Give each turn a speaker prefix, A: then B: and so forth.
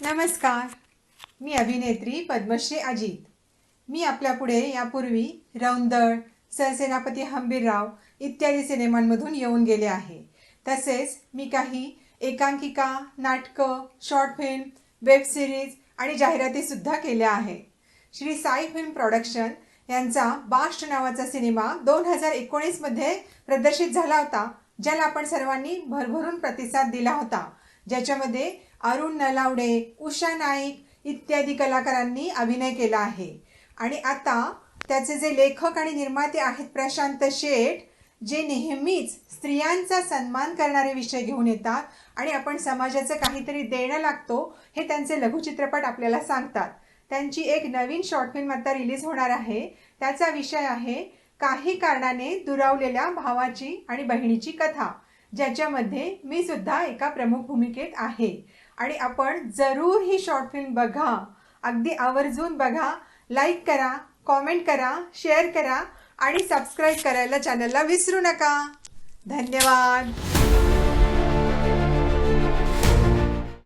A: नमस्कार. मी अभिनेत्री पद्मश्री अजित. मी आपल्यापुढे यापूर्वी रौंदळ, सरसेनापती हंबीरराव इत्यादी सिनेमांमधून येऊन गेले आहे. तसेच मी काही एकांकिका, नाटकं, शॉर्ट फिल्म, वेब सिरीज आणि जाहिरातीसुद्धा केल्या आहेत. श्री साई फिल्म प्रोडक्शन यांचा बाष्ट नावाचा सिनेमा 2019मध्ये प्रदर्शित झाला होता, ज्याला आपण सर्वांनी भरभरून प्रतिसाद दिला होता, ज्याच्यामध्ये अरुण नलावडे, उषा नाईक इत्यादी कलाकारांनी अभिनय केला आहे. आणि आता त्याचे जे लेखक आणि निर्माते आहेत प्रशांत शेठ, जे नेहमीच स्त्रियांचा सन्मान करणारे विषय घेऊन येतात आणि आपण समाजाचं काहीतरी देणं लागतो हे त्यांचे लघुचित्रपट आपल्याला सांगतात. त्यांची एक नवीन शॉर्ट फिल्म आता रिलीज होणार आहे. त्याचा विषय आहे काही कारणाने दुरावलेल्या भावाची आणि बहिणीची कथा, ज्याच्यामध्ये मी सुद्धा एका प्रमुख भूमिकेत आहे. आणि आपण जरूर ही शॉर्ट फिल्म बघा, अगदी आवर्जून बघा. लाईक करा, कॉमेंट करा, शेअर करा आणि सबस्क्राईब करायला चॅनलला विसरू नका. धन्यवाद.